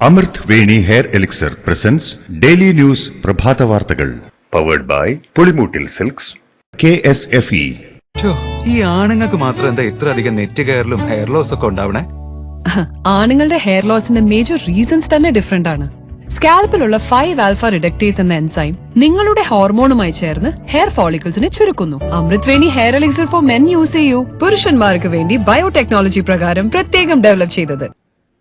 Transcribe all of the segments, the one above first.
അമൃത് Veni hair elixir presents daily news പ്രഭാത വാർത്തകൾ powered by Pulimoottil silks KSFE. ഈ ആണുങ്ങൾക്ക് മാത്രം എന്താ ഇത്ര അധികം നെറ്റ് കെയറിലും ഹെയർ ലോസ് ഒക്കെ ഉണ്ടാവണേ? ആണുങ്ങളുടെ ഹെയർ ലോസിന്റെ മേജർ റീസൺസ് തന്നെ ഡിഫറെന്റ് ആണ്. സ്കാൽപ്പിലുള്ള 5-ആൽഫ റിഡക്ടേസ് എന്ന എൻസൈം നിങ്ങളുടെ ഹോർമോണുമായി ചേർന്ന് ഹെയർ ഫോളിക്കിൾസിനെ ചുരുക്കുന്നു. Amrit Veni hair elixir for men use ചെയ്യൂ. പുരുഷന്മാർക്ക് വേണ്ടി ബയോടെക്നോളജി പ്രകാരം പ്രത്യേകം ഡെവലപ്പ് ചെയ്തത്.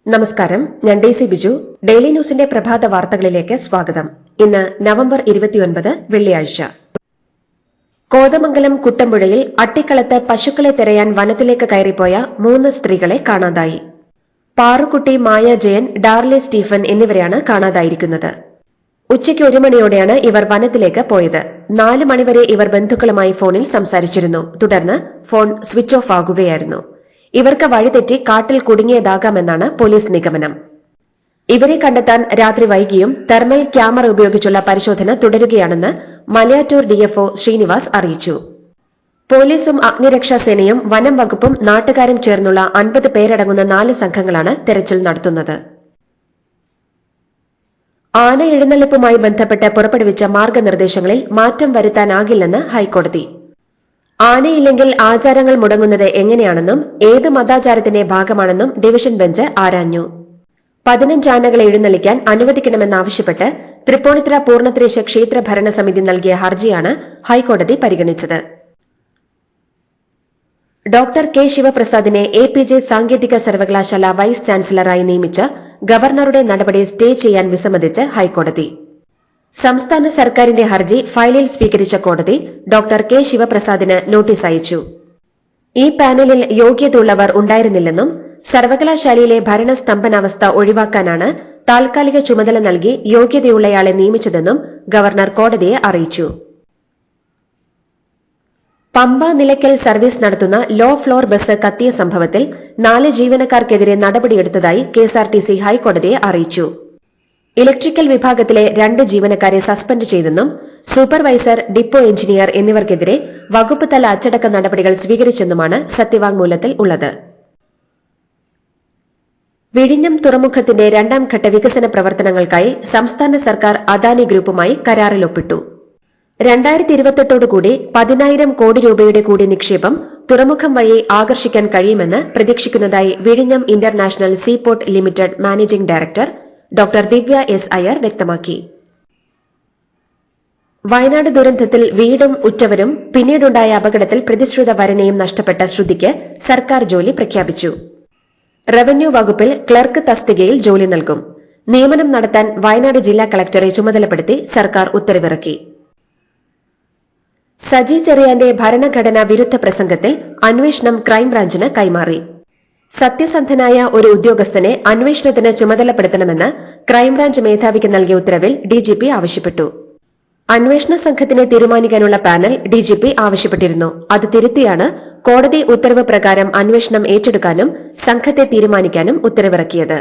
നമസ്കാരം, ഞാൻ ഡേസി ബിജു. ഡെയിലി ന്യൂസിന്റെ പ്രഭാത വാർത്തകളിലേക്ക് സ്വാഗതം. ഇന്ന് നവംബർ 29 വെള്ളിയാഴ്ച. കോതമംഗലം കുട്ടമ്പുഴയിൽ അട്ടിക്കളത്ത് പശുക്കളെ തിരയാൻ വനത്തിലേക്ക് കയറിപ്പോയ 3 സ്ത്രീകളെ കാണാതായി. പാറുക്കുട്ടി, മായ ജയൻ, ഡാർലി സ്റ്റീഫൻ എന്നിവരെയാണ് കാണാതായിരിക്കുന്നത്. ഉച്ചയ്ക്ക് 1 മണിയോടെയാണ് ഇവർ വനത്തിലേക്ക് പോയത്. 4 മണിവരെ ഇവർ ബന്ധുക്കളുമായി ഫോണിൽ സംസാരിച്ചിരുന്നു. തുടർന്ന് ഫോൺ സ്വിച്ച് ഓഫ് ആകുകയായിരുന്നു. ഇവർക്ക് വഴിതെറ്റി കാട്ടിൽ കുടുങ്ങിയതാകാമെന്നാണ് പോലീസ് നിഗമനം. ഇവരെ കണ്ടെത്താൻ രാത്രി വൈകിയും തെർമൽ ക്യാമറ ഉപയോഗിച്ചുള്ള പരിശോധന തുടരുകയാണെന്ന് മലയാറ്റൂർ DFO ശ്രീനിവാസ് അറിയിച്ചു. പോലീസും അഗ്നിരക്ഷാസേനയും വനം വകുപ്പും നാട്ടുകാരും ചേർന്നുള്ള 50 പേരടങ്ങുന്ന 4 സംഘങ്ങളാണ് തെരച്ചിൽ നടത്തുന്നത്. ആന എഴുന്നള്ളിപ്പുമായി ബന്ധപ്പെട്ട് പുറപ്പെടുവിച്ച മാർഗനിർദ്ദേശങ്ങളിൽ മാറ്റം വരുത്താനാകില്ലെന്ന് ഹൈക്കോടതി. ആനയില്ലെങ്കിൽ ആചാരങ്ങൾ മുടങ്ങുന്നത് എങ്ങനെയാണെന്നും ഏത് മതാചാരത്തിന്റെ ഭാഗമാണെന്നും ഡിവിഷൻ ബെഞ്ച് ആരാഞ്ഞു. 15 ആനകളെ എഴുന്നള്ളിക്കാൻ അനുവദിക്കണമെന്നാവശ്യപ്പെട്ട് തൃപ്പൂണിത്തുറ പൂർണ്ണത്രേശ ക്ഷേത്ര ഭരണസമിതി നൽകിയ ഹർജിയാണ് ഹൈക്കോടതി പരിഗണിച്ചത്. ഡോക്ടർ കെ ശിവപ്രസാദിനെ APJ സാങ്കേതിക സർവകലാശാല വൈസ് ചാൻസലറായി നിയമിച്ച ഗവർണറുടെ നടപടി സ്റ്റേ ചെയ്യാൻ വിസമ്മതിച്ച് ഹൈക്കോടതി. സംസ്ഥാന സർക്കാരിന്റെ ഹർജി ഫയലിൽ സ്വീകരിച്ച കോടതി ഡോക്ടർ കെ ശിവപ്രസാദിന് നോട്ടീസ് അയച്ചു. ഈ പാനലിൽ യോഗ്യതയുള്ളവർ ഉണ്ടായിരുന്നില്ലെന്നും സർവകലാശാലയിലെ ഭരണസ്തംഭനാവസ്ഥ ഒഴിവാക്കാനാണ് താൽക്കാലിക ചുമതല നൽകി യോഗ്യതയുള്ളയാളെ നിയമിച്ചതെന്നും ഗവർണർ കോടതിയെ അറിയിച്ചു. പമ്പ നിലയ്ക്കൽ സർവീസ് നടത്തുന്ന ലോ ഫ്ലോർ ബസ് കത്തിയ സംഭവത്തിൽ 4 ജീവനക്കാർക്കെതിരെ നടപടിയെടുത്തതായി KSRTC ഹൈക്കോടതിയെ അറിയിച്ചു. ഇലക്ട്രിക്കൽ വിഭാഗത്തിലെ 2 ജീവനക്കാരെ സസ്പെൻഡ് ചെയ്തെന്നും സൂപ്പർവൈസർ, ഡിപ്പോ എഞ്ചിനീയർ എന്നിവർക്കെതിരെ വകുപ്പ് തല അച്ചടക്ക നടപടികൾ സ്വീകരിച്ചെന്നുമാണ് സത്യവാങ്മൂലത്തിൽ ഉള്ളത്. വിഴിഞ്ഞം തുറമുഖത്തിന്റെ 2ാം ഘട്ട വികസന പ്രവർത്തനങ്ങൾക്കായി സംസ്ഥാന സർക്കാർ അദാനി ഗ്രൂപ്പുമായി കരാറിൽ ഒപ്പിട്ടു. 2028 10,000 കോടി രൂപയുടെ കൂടി നിക്ഷേപം തുറമുഖം വഴി ആകർഷിക്കാൻ കഴിയുമെന്ന് പ്രതീക്ഷിക്കുന്നതായി വിഴിഞ്ഞം international seaport limited managing director doctor Divya S. Iyer വ്യക്തമാക്കി. വയനാട് ദുരന്തത്തിൽ വീടും ഉറ്റവരും പിന്നീടുണ്ടായ അപകടത്തിൽ പ്രതിശ്രുത വരനെയും നഷ്ടപ്പെട്ട ശ്രുതിക്ക് സർക്കാർ ജോലി പ്രഖ്യാപിച്ചു. റവന്യൂ വകുപ്പിൽ ക്ലർക്ക് തസ്തികയിൽ ജോലി നൽകും. നിയമനം നടത്താൻ വയനാട് ജില്ലാ കളക്ടറെ ചുമതലപ്പെടുത്തി സർക്കാർ ഉത്തരവിറക്കി. സജി ചെറിയാന്റെ ഭരണഘടനാ വിരുദ്ധ പ്രസംഗത്തിൽ അന്വേഷണം ക്രൈംബ്രാഞ്ചിന് കൈമാറി. സത്യസന്ധനായ ഒരു ഉദ്യോഗസ്ഥനെ അന്വേഷണത്തിന് ചുമതലപ്പെടുത്തണമെന്ന് ക്രൈംബ്രാഞ്ച് മേധാവിക്ക് നൽകിയ ഉത്തരവിൽ DGP ആവശ്യപ്പെട്ടു. അന്വേഷണ സംഘത്തിനെ തീരുമാനിക്കാനുള്ള പാനൽ DGP ആവശ്യപ്പെട്ടിരുന്നു. അത് തിരുത്തിയാണ് കോടതി ഉത്തരവ് പ്രകാരം അന്വേഷണം ഏറ്റെടുക്കാനും സംഘത്തെ തീരുമാനിക്കാനും ഉത്തരവിറക്കിയത്.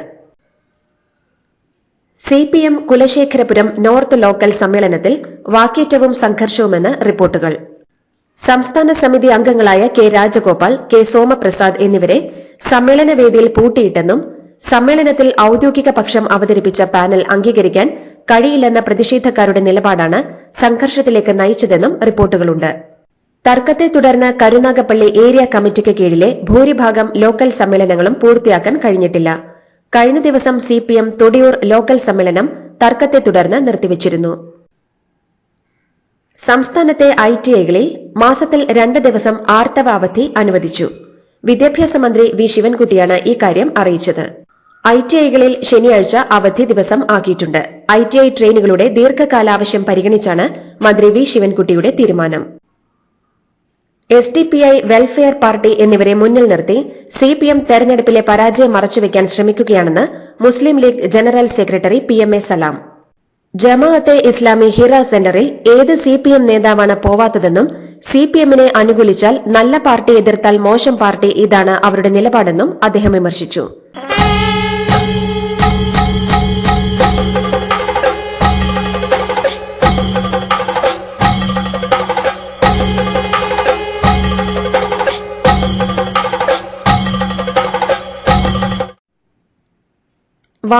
CPM കുലശേഖരപുരം നോർത്ത് ലോക്കൽ സമ്മേളനത്തിൽ വാക്കേറ്റവും സംഘർഷവുമെന്ന് റിപ്പോർട്ടുകൾ. സംസ്ഥാന സമിതി അംഗങ്ങളായ K. രാജഗോപാൽ, K. സോമപ്രസാദ് എന്നിവരെ സമ്മേളനവേദിയിൽ പൂട്ടിയിട്ടെന്നും സമ്മേളനത്തിൽ ഔദ്യോഗിക പക്ഷം അവതരിപ്പിച്ച പാനൽ അംഗീകരിക്കാൻ കഴിയില്ലെന്ന പ്രതിഷേധക്കാരുടെ നിലപാടാണ് സംഘർഷത്തിലേക്ക് നയിച്ചതെന്നും റിപ്പോർട്ടുകളുണ്ട്. തർക്കത്തെ തുടർന്ന് കരുനാഗപ്പള്ളി ഏരിയ കമ്മിറ്റിക്ക് കീഴിലെ ഭൂരിഭാഗം ലോക്കൽ സമ്മേളനങ്ങളും പൂർത്തിയാക്കാൻ കഴിഞ്ഞിട്ടില്ല. കഴിഞ്ഞ ദിവസം CPM തൊടിയൂർ ലോക്കൽ സമ്മേളനം തർക്കത്തെ തുടർന്ന് നിർത്തിവച്ചിരുന്നു. സംസ്ഥാനത്തെ ITIകളിൽ മാസത്തിൽ 2 ദിവസം ആർത്തവ അവധി അനുവദിച്ചു. വിദ്യാഭ്യാസ മന്ത്രി V. ശിവൻകുട്ടിയാണ് ഇക്കാര്യം അറിയിച്ചത്. ITIകളിൽ ശനിയാഴ്ച അവധി ദിവസം ആക്കിയിട്ടുണ്ട്. ITI ട്രെയിനുകളുടെ ദീർഘകാലാവശ്യം പരിഗണിച്ചാണ് മന്ത്രി V. ശിവൻകുട്ടിയുടെ തീരുമാനം. SDPI, വെൽഫെയർ പാർട്ടി എന്നിവരെ മുന്നിൽ നിർത്തി CPM തെരഞ്ഞെടുപ്പിലെ പരാജയം മറച്ചുവെക്കാൻ ശ്രമിക്കുകയാണെന്ന് മുസ്ലിം ലീഗ് ജനറൽ സെക്രട്ടറി PMA സലാം. ജമാഅത്തെ ഇസ്ലാമി ഹിറ സെന്ററിൽ ഏത് CPM നേതാവാണ് പോവാത്തതെന്നും CPMനെ അനുകൂലിച്ചാൽ നല്ല പാർട്ടി, എതിർത്താൽ മോശം പാർട്ടി, ഇതാണ് അവരുടെ നിലപാടെന്നും അദ്ദേഹം വിമർശിച്ചു.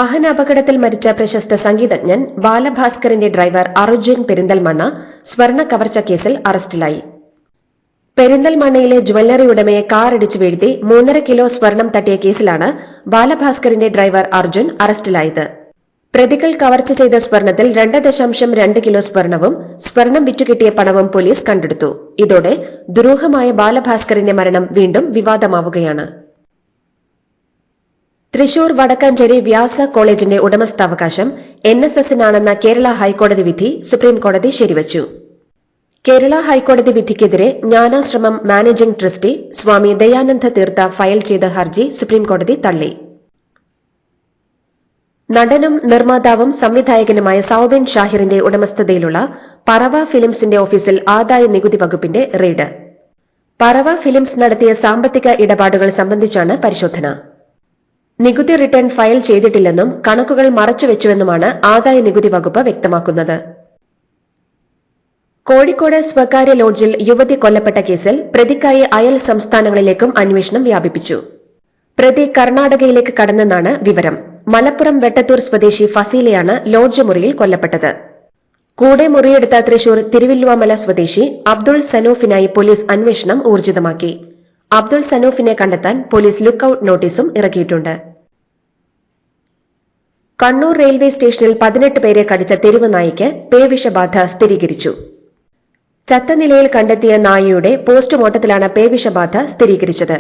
വാഹനാപകടത്തിൽ മരിച്ച പ്രശസ്ത സംഗീതജ്ഞൻ ബാലഭാസ്കറിന്റെ ഡ്രൈവർ അർജുൻ പെരിന്തൽമണ്ണ സ്വർണ്ണ കവർച്ച കേസിൽ അറസ്റ്റിലായി. പെരിന്തൽമണ്ണയിലെ ജ്വല്ലറി ഉടമയെ കാറിടിച്ചു വീഴ്ത്തി 3.5 കിലോ സ്വർണം തട്ടിയ കേസിലാണ് ബാലഭാസ്കറിന്റെ ഡ്രൈവർ അർജുൻ അറസ്റ്റിലായത്. പ്രതികൾ കവർച്ച ചെയ്ത സ്വർണത്തിൽ 2.2 കിലോ സ്വർണവും സ്വർണം വിറ്റുകിട്ടിയ പണവും പോലീസ് കണ്ടെടുത്തു. ഇതോടെ ദുരൂഹമായ ബാലഭാസ്കറിന്റെ മരണം വീണ്ടും വിവാദമാവുകയാണ്. തൃശൂർ വടക്കാഞ്ചേരി വ്യാസ കോളേജിന്റെ ഉടമസ്ഥാവകാശം NSSനാണെന്ന കേരള ഹൈക്കോടതി വിധി സുപ്രീംകോടതി ശരിവച്ചു. കേരള ഹൈക്കോടതി വിധിക്കെതിരെ ജ്ഞാനാശ്രമം മാനേജിംഗ് ട്രസ്റ്റി സ്വാമി ദയാനന്ദ തീർത്ഥ ഫയൽ ചെയ്ത ഹർജി സുപ്രീംകോടതി തള്ളി. നടനും നിർമ്മാതാവും സംവിധായകനുമായ സൌബിൻ ഷാഹിറിന്റെ ഉടമസ്ഥതയിലുള്ള പറവ ഫിലിംസിന്റെ ഓഫീസിൽ ആദായ നികുതി വകുപ്പിന്റെ റെയ്ഡ്. പറവ ഫിലിംസ് നടത്തിയ സാമ്പത്തിക ഇടപാടുകൾ സംബന്ധിച്ചാണ് പരിശോധന. നികുതി റിട്ടേൺ ഫയൽ ചെയ്തിട്ടില്ലെന്നും കണക്കുകൾ മറച്ചുവെച്ചുവെന്നുമാണ് ആദായ നികുതി വകുപ്പ് വ്യക്തമാക്കുന്നത്. കോഴിക്കോട് സ്വകാര്യ ലോഡ്ജിൽ യുവതി കൊല്ലപ്പെട്ട കേസിൽ പ്രതിക്കായി അയൽ സംസ്ഥാനങ്ങളിലേക്കും അന്വേഷണം വ്യാപിപ്പിച്ചു. പ്രതി കർണാടകയിലേക്ക് കടന്നെന്നാണ് വിവരം. മലപ്പുറം വെട്ടത്തൂർ സ്വദേശി ഫസീലയാണ് ലോഡ്ജ് മുറിയിൽ കൊല്ലപ്പെട്ടത്. കൂടെ മുറിയെടുത്ത തൃശൂർ തിരുവില്ലുവാമല സ്വദേശി അബ്ദുൾ സനൂഫിനായി പോലീസ് അന്വേഷണം ഊർജിതമാക്കി. അബ്ദുൾ സനൂഫിനെ കണ്ടെത്താൻ പോലീസ് ലുക്കൌട്ട് നോട്ടീസും ഇറക്കിയിട്ടുണ്ട്. കണ്ണൂർ റെയിൽവേ സ്റ്റേഷനിൽ 18 പേരെ കടിച്ച തെരുവ് നായ്ക്ക് പേവിഷബാധ സ്ഥിരീകരിച്ചു. ചത്ത നിലയിൽ കണ്ടെത്തിയ നായയുടെ പോസ്റ്റ്മോർട്ടത്തിലാണ് പേവിഷബാധ സ്ഥിരീകരിച്ചത്.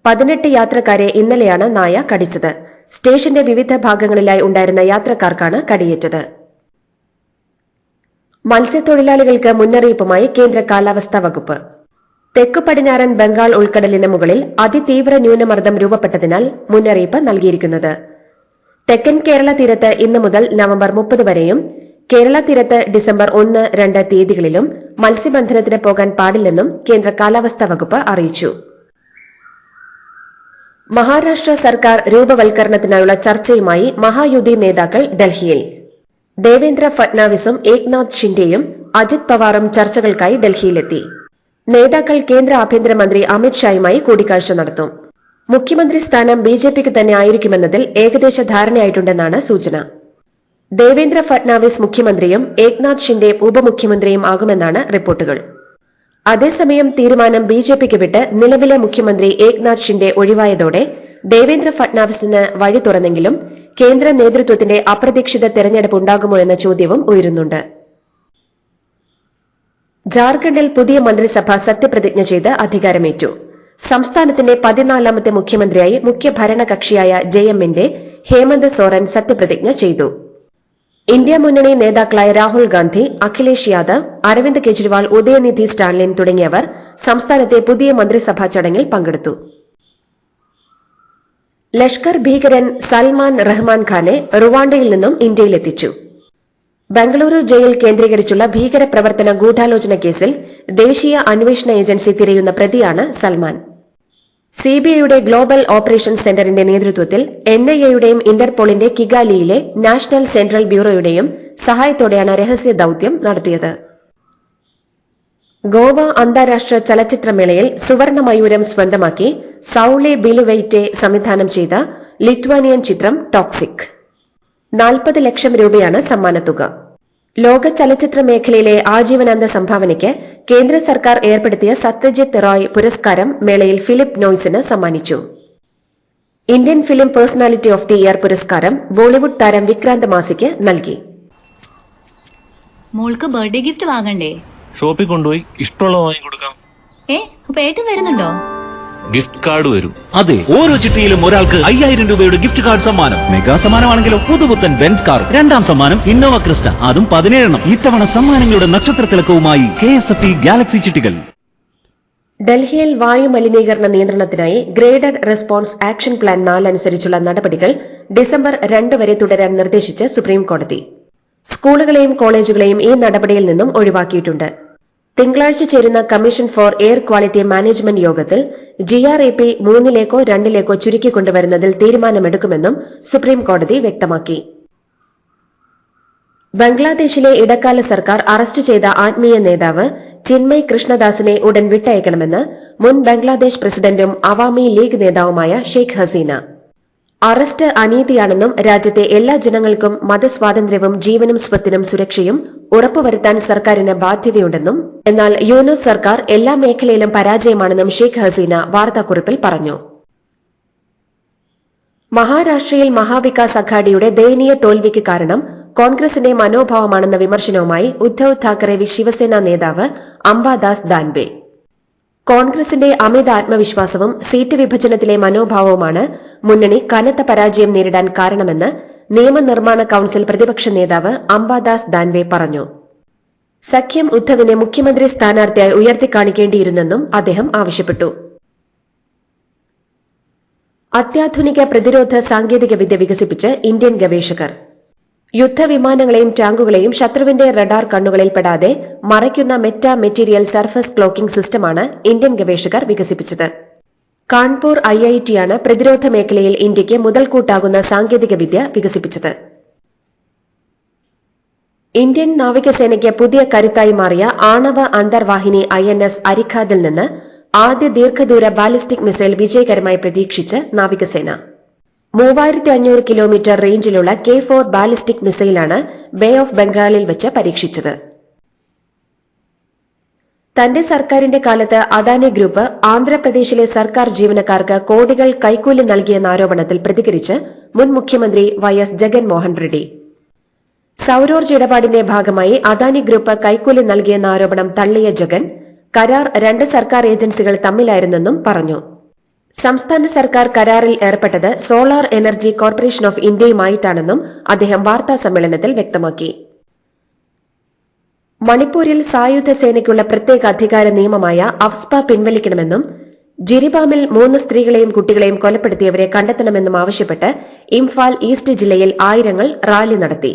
18 യാത്രക്കാരെ ഇന്നലെയാണ് നായ കടിച്ചത്. സ്റ്റേഷന്റെ വിവിധ ഭാഗങ്ങളിലായി ഉണ്ടായിരുന്ന യാത്രക്കാർക്കാണ് കടിയേറ്റത്. മത്സ്യത്തൊഴിലാളികൾക്ക് മുന്നറിയിപ്പുമായി കേന്ദ്ര കാലാവസ്ഥാ വകുപ്പ്. തെക്കു പടിഞ്ഞാറൻ ബംഗാൾ ഉൾക്കടലിന് മുകളിൽ അതിതീവ്ര ന്യൂനമർദ്ദം രൂപപ്പെട്ടതിനാൽ മുന്നറിയിപ്പ് നൽകിയിരിക്കുന്നത്. തെക്കൻ കേരള തീരത്ത് ഇന്ന് മുതൽ നവംബർ 30 വരെയും കേരള തീരത്ത് ഡിസംബർ 1, 2 തീയതികളിലും മത്സ്യബന്ധനത്തിന് പോകാൻ പാടില്ലെന്നും കേന്ദ്ര കാലാവസ്ഥാ വകുപ്പ് അറിയിച്ചു. മഹാരാഷ്ട്ര സർക്കാർ രൂപവൽക്കരണത്തിനായുള്ള ചർച്ചയുമായി മഹായുതി നേതാക്കൾ ഡൽഹിയിൽ. ദേവേന്ദ്ര ഫട്നാവിസും ഏക്നാഥ് ഷിൻഡെയും അജിത് പവാറും ചർച്ചകൾക്കായി ഡൽഹിയിലെത്തി. നേതാക്കൾ കേന്ദ്ര ആഭ്യന്തരമന്ത്രി അമിത്ഷായുമായി കൂടിക്കാഴ്ച നടത്തും. മുഖ്യമന്ത്രി സ്ഥാനം BJPക്ക് തന്നെ ആയിരിക്കുമെന്നതിൽ ഏകദേശ ധാരണയായിട്ടുണ്ടെന്നാണ് സൂചന. ദേവേന്ദ്ര ഫട്നാവിസ് മുഖ്യമന്ത്രിയും ഏക്നാഥ് ഷിൻഡെ ഉപമുഖ്യമന്ത്രിയും ആകുമെന്നാണ് റിപ്പോർട്ടുകൾ. അതേസമയം തീരുമാനം BJPക്ക് വിട്ട് നിലവിലെ മുഖ്യമന്ത്രി ഏക്നാഥ് ഷിൻഡെ ഒഴിവായതോടെ ദേവേന്ദ്ര ഫട്നാവിസിന് വഴി തുറന്നെങ്കിലും കേന്ദ്ര നേതൃത്വത്തിന്റെ അപ്രതീക്ഷിത തെരഞ്ഞെടുപ്പ് ഉണ്ടാകുമോ എന്ന ചോദ്യവും ഉയരുന്നുണ്ട്. ജാർഖണ്ഡിൽ പുതിയ മന്ത്രിസഭ സത്യപ്രതിജ്ഞ ചെയ്ത് അധികാരമേറ്റു. സംസ്ഥാനത്തിന്റെ 14ാമത്തെ മുഖ്യമന്ത്രിയായി മുഖ്യ ഭരണകക്ഷിയായ JMന്റെ ഹേമന്ത് സോറൻ സത്യപ്രതിജ്ഞ ചെയ്തു. ഇന്ത്യ മുന്നണി നേതാക്കളായ രാഹുൽ ഗാന്ധി, അഖിലേഷ് യാദവ്, അരവിന്ദ് കെജ്രിവാൾ, ഉദയനിധി സ്റ്റാലിൻ തുടങ്ങിയവർ സംസ്ഥാനത്തെ പുതിയ മന്ത്രിസഭാ ചടങ്ങിൽ പങ്കെടുത്തു. ലഷ്കർ ഭീകരൻ സൽമാൻ റഹ്മാൻ ഖാനെ റുവാണ്ടയിൽ നിന്നും ഇന്ത്യയിലെത്തിച്ചു. ബംഗളൂരു ജയിൽ കേന്ദ്രീകരിച്ചുള്ള ഭീകരപ്രവർത്തന ഗൂഢാലോചന കേസിൽ ദേശീയ അന്വേഷണ ഏജൻസി തിരയുന്ന പ്രതിയാണ് സൽമാൻ. CBIയുടെ ഗ്ലോബൽ ഓപ്പറേഷൻ സെന്ററിന്റെ നേതൃത്വത്തിൽ NIAയുടെയും ഇന്റർപോളിന്റെ കിഗാലിയിലെ നാഷണൽ സെൻട്രൽ ബ്യൂറോയുടെയും സഹായത്തോടെയാണ് രഹസ്യ ദൌത്യം നടത്തിയത്. ഗോവ അന്താരാഷ്ട്ര ചലച്ചിത്രമേളയിൽ സുവർണമയൂരം സ്വന്തമാക്കി സൌളെ ബിലുവെയ്റ്റെ സംവിധാനം ചെയ്ത ലിത്വാനിയൻ ചിത്രം ടോക്സിക്. 40 ലക്ഷം രൂപയാണ് സമ്മാനത്തുക. ലോക ചലച്ചിത്ര മേഖലയിലെ ആജീവനാന്ത സംഭാവനയ്ക്ക് കേന്ദ്ര സർക്കാർ ഏർപ്പെടുത്തിയ സത്യജിത്ത് റായ് പുരസ്കാരം മേളയിൽ ഫിലിപ്പ് നോയ്സിന് സമ്മാനിച്ചു. Indian film personality of the year പുരസ്കാരം ബോളിവുഡ് താരം വിക്രാന്ത് മാസിക്ക് നൽകി. മോൾക്ക് ബർത്ത്ഡേ ഗിഫ്റ്റ് വാങ്ങണ്ടേ? ഷോപ്പിൽ കൊണ്ടുപോയി ഇഷ്ടമുള്ള വാങ്ങി കൊടുക്കാം. അപ്പൊ ഏട്ടൻ വരുന്നുണ്ടോ? ഗിഫ്റ്റ് കാർഡ് വരും. അതെ, ഓരോ ചിട്ടിയിലും ഒരാൾക്ക് 5000 രൂപയുടെ ഗിഫ്റ്റ് കാർഡ് സമ്മാനം. മെഗാ സമ്മാനമാണെങ്കിലോ പുതുപുത്തൻ ബെൻസ് കാർ. 2ാം സമ്മാനം ഇന്നോവ ക്രിസ്റ്റ, അതും 17 ഇത്തവണ സമ്മാനങ്ങളുടെ നക്ഷത്ര തിളക്കവുമായി KSFE ഗാലക്സി ചിട്ടികൾ. ഡൽഹിയിൽ വായു മലിനീകരണ നിയന്ത്രണത്തിനായി ഗ്രേഡഡ് റെസ്പോൺസ് ആക്ഷൻ പ്ലാൻ 4 അനുസരിച്ചുള്ള നടപടികൾ ഡിസംബർ 2 വരെ തുടരാൻ നിർദ്ദേശിച്ച് സുപ്രീംകോടതി. സ്കൂളുകളെയും കോളേജുകളെയും ഈ നടപടിയിൽ നിന്നും ഒഴിവാക്കിയിട്ടുണ്ട്. തിങ്കളാഴ്ച ചേരുന്ന commission for air quality management യോഗത്തിൽ GRAP 3ലേക്കോ 2ലേക്കോ ചുരുക്കിക്കൊണ്ടുവരുന്നതിൽ തീരുമാനമെടുക്കുമെന്നും സുപ്രീംകോടതി വ്യക്തമാക്കി. ബംഗ്ലാദേശിലെ ഇടക്കാല സർക്കാർ അറസ്റ്റ് ചെയ്ത ആത്മീയ നേതാവ് ചിന്മയ് കൃഷ്ണദാസിനെ ഉടൻ വിട്ടയക്കണമെന്ന് മുൻ ബംഗ്ലാദേശ് പ്രസിഡന്റും അവാമി ലീഗ് നേതാവുമായ ഷെയ്ഖ് ഹസീന. അറസ്റ്റ് അനീതിയാണെന്നും രാജ്യത്തെ എല്ലാ ജനങ്ങൾക്കും മതസ്വാതന്ത്ര്യവും ജീവനും സ്വത്തിനും സുരക്ഷയും ഉറപ്പുവരുത്താൻ സർക്കാരിന് ബാധ്യതയുണ്ടെന്നും എന്നാൽ യൂനൂസ് സർക്കാർ എല്ലാ മേഖലയിലും പരാജയമാണെന്നും ഷെയ്ഖ് ഹസീന വാർത്താക്കുറിപ്പിൽ പറഞ്ഞു. മഹാരാഷ്ട്രയിൽ മഹാവികാസ് അഘാഡിയുടെ ദയനീയ തോൽവിക്ക് കാരണം കോൺഗ്രസിന്റെ മനോഭാവമാണെന്ന വിമർശനവുമായി ഉദ്ധവ് താക്കറെ ശിവസേന നേതാവ് അംബാദാസ് ദാൻവെ. കോൺഗ്രസിന്റെ അമിത ആത്മവിശ്വാസവും സീറ്റ് വിഭജനത്തിലെ മനോഭാവവുമാണ് മുന്നണി കനത്ത പരാജയം നേരിടാൻ കാരണമെന്ന് നിയമനിർമ്മാണ കൌൺസിൽ പ്രതിപക്ഷ നേതാവ് അംബാദാസ് ദാൻവെ പറഞ്ഞു. സഖ്യം ഉദ്ധവിനെ മുഖ്യമന്ത്രി സ്ഥാനാർത്ഥിയായി ഉയർത്തിക്കാണിക്കേണ്ടിയിരുന്നെന്നും അദ്ദേഹം ആവശ്യപ്പെട്ടു. അത്യാധുനിക പ്രതിരോധ സാങ്കേതികവിദ്യ വികസിപ്പിച്ച് ഇന്ത്യൻ ഗവേഷകർ. യുദ്ധവിമാനങ്ങളെയും ടാങ്കുകളെയും ശത്രുവിന്റെ റഡാർ കണ്ണുകളിൽ പെടാതെ മറയ്ക്കുന്ന മെറ്റാ മെറ്റീരിയൽ സർഫസ് ക്ലോക്കിംഗ് സിസ്റ്റമാണ് ഇന്ത്യൻ ഗവേഷകർ വികസിപ്പിച്ചത്. കാൺപൂർ IITയാണ് പ്രതിരോധ മേഖലയിൽ ഇന്ത്യയ്ക്ക് മുതൽക്കൂട്ടാകുന്ന സാങ്കേതികവിദ്യ വികസിപ്പിച്ചത്. ഇന്ത്യൻ നാവികസേനയ്ക്ക് പുതിയ കരുത്തായി മാറിയ ആണവ അന്തർവാഹിനി INS അരിഖാദിൽ നിന്ന് ആദ്യ ദീർഘദൂര ബാലിസ്റ്റിക് മിസൈൽ വിജയകരമായി പ്രതീക്ഷിച്ച് നാവികസേന. 3500 കിലോമീറ്റർ റേഞ്ചിലുള്ള K4 ബാലിസ്റ്റിക് മിസൈലാണ് ബേ ഓഫ് ബംഗാളിൽ വെച്ച് പരീക്ഷിച്ചത്. തന്റെ സർക്കാരിന്റെ കാലത്ത് അദാനി ഗ്രൂപ്പ് ആന്ധ്രാപ്രദേശിലെ സർക്കാർ ജീവനക്കാർക്ക് കോടികൾ കൈക്കൂലി നൽകിയെന്ന ആരോപണത്തിൽ പ്രതികരിച്ച് മുൻ മുഖ്യമന്ത്രി YS ജഗൻമോഹൻ റെഡ്ഡി. സൌരോർജ്ജ ഇടപാടിന്റെ ഭാഗമായി അദാനി ഗ്രൂപ്പ് കൈക്കൂലി നൽകിയെന്ന ആരോപണം തള്ളിയ ജഗൻ കരാർ 2 സർക്കാർ ഏജൻസികൾ തമ്മിലായിരുന്നെന്നും പറഞ്ഞു. സംസ്ഥാന സർക്കാർ കരാറിൽ ഏർപ്പെട്ടത് സോളാർ എനർജി കോർപ്പറേഷൻ ഓഫ് ഇന്ത്യയുമായിട്ടാണെന്നും അദ്ദേഹം വാർത്താസമ്മേളനത്തിൽ വ്യക്തമാക്കി. മണിപ്പൂരിൽ സായുധ സേനയ്ക്കുള്ള പ്രത്യേക അധികാര നിയമമായ അഫ്സ്പ പിൻവലിക്കണമെന്നും ജിരിബാമിൽ 3 സ്ത്രീകളെയും കുട്ടികളെയും കൊലപ്പെടുത്തിയവരെ കണ്ടെത്തണമെന്നും ആവശ്യപ്പെട്ട് ഇംഫാൽ ഈസ്റ്റ് ജില്ലയിൽ ആയിരങ്ങൾ റാലി നടത്തി.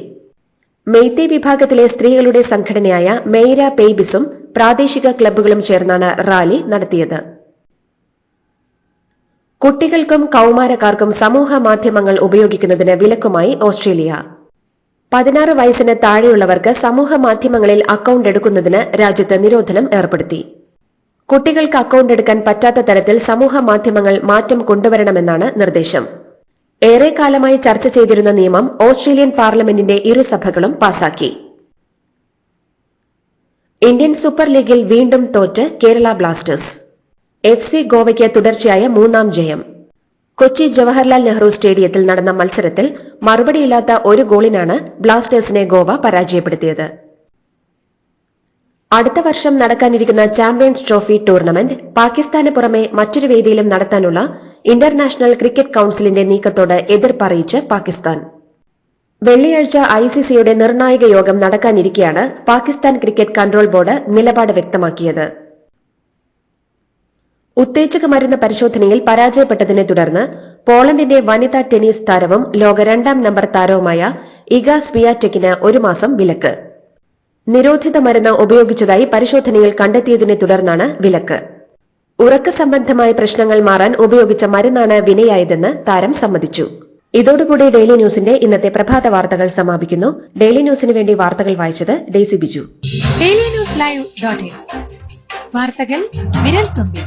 മെയ്തേ വിഭാഗത്തിലെ സ്ത്രീകളുടെ സംഘടനയായ മെയ്ര പേയ്ബിസും പ്രാദേശിക ക്ലബ്ബുകളും ചേർന്നാണ് റാലി നടത്തിയത്. കുട്ടികൾക്കും കൌമാരക്കാർക്കും സമൂഹ മാധ്യമങ്ങൾ ഉപയോഗിക്കുന്നതിന് വിലക്കുമായി ഓസ്ട്രേലിയ. 16 വയസ്സിന് താഴെയുള്ളവർക്ക് സമൂഹ മാധ്യമങ്ങളിൽ അക്കൌണ്ട് എടുക്കുന്നതിന് രാജ്യത്ത് നിരോധനം ഏർപ്പെടുത്തി. കുട്ടികൾക്ക് അക്കൌണ്ട് എടുക്കാൻ പറ്റാത്ത തരത്തിൽ സമൂഹ മാധ്യമങ്ങൾ മാറ്റം കൊണ്ടുവരണമെന്നാണ് നിർദ്ദേശം. ഏറെക്കാലമായി ചർച്ച ചെയ്തിരുന്ന നിയമം ഓസ്ട്രേലിയൻ പാർലമെന്റിന്റെ ഇരുസഭകളും പാസാക്കി. ഇന്ത്യൻ സൂപ്പർ ലീഗിൽ വീണ്ടും തോറ്റ് കേരള ബ്ലാസ്റ്റേഴ്സ്. FC ഗോവയ്ക്ക് തുടർച്ചയായ 3ാം ജയം. കൊച്ചി ജവഹർലാൽ നെഹ്റു സ്റ്റേഡിയത്തിൽ നടന്ന മത്സരത്തിൽ മറുപടിയില്ലാത്ത ഒരു ഗോളിനാണ് ബ്ലാസ്റ്റേഴ്സിനെ ഗോവ പരാജയപ്പെടുത്തിയത്. അടുത്ത വർഷം നടക്കാനിരിക്കുന്ന ചാമ്പ്യൻസ് ട്രോഫി ടൂർണമെന്റ് പാകിസ്ഥാന് പുറമെ മറ്റൊരു വേദിയിലും നടത്താനുള്ള ഇന്റർനാഷണൽ ക്രിക്കറ്റ് കൌൺസിലിന്റെ നീക്കത്തോട് എതിർപ്പറിയിച്ച് പാകിസ്ഥാൻ. വെള്ളിയാഴ്ച ICCയുടെ നിർണായക യോഗം നടക്കാനിരിക്കെയാണ് പാകിസ്ഥാൻ ക്രിക്കറ്റ് കൺട്രോൾ ബോർഡ് നിലപാട് വ്യക്തമാക്കിയത്. ഉത്തേജക മരുന്ന് പരിശോധനയിൽ പരാജയപ്പെട്ടതിനെ തുടർന്ന് പോളണ്ടിന്റെ വനിതാ ടെന്നീസ് താരവും ലോക 2ാം നമ്പർ താരവുമായ ഇഗ സ്വിയാറ്റെക്കിന് 1 മാസം വിലക്ക്. നിരോധിത മരുന്ന് ഉപയോഗിച്ചതായി പരിശോധനയിൽ കണ്ടെത്തിയതിനെ തുടർന്നാണ് വിലക്ക്. ഉറക്ക സംബന്ധമായ പ്രശ്നങ്ങൾ മാറാൻ ഉപയോഗിച്ച മരുന്നാണ് വിനയായതെന്ന് താരം സമ്മതിച്ചു. ഇതോടുകൂടി ഡെയിലി ന്യൂസിന്റെ ഇന്നത്തെ പ്രഭാത വാർത്തകൾ സമാപിക്കുന്നു. ഡെയിലി ന്യൂസിന് വേണ്ടി വാർത്തകൾ വായിച്ചത് ഡെയ്സി ബിജു. ഡെയിലി ന്യൂസ് ലൈവ്.in വാർത്തകൾ വിരൽ തുമ്പിൽ.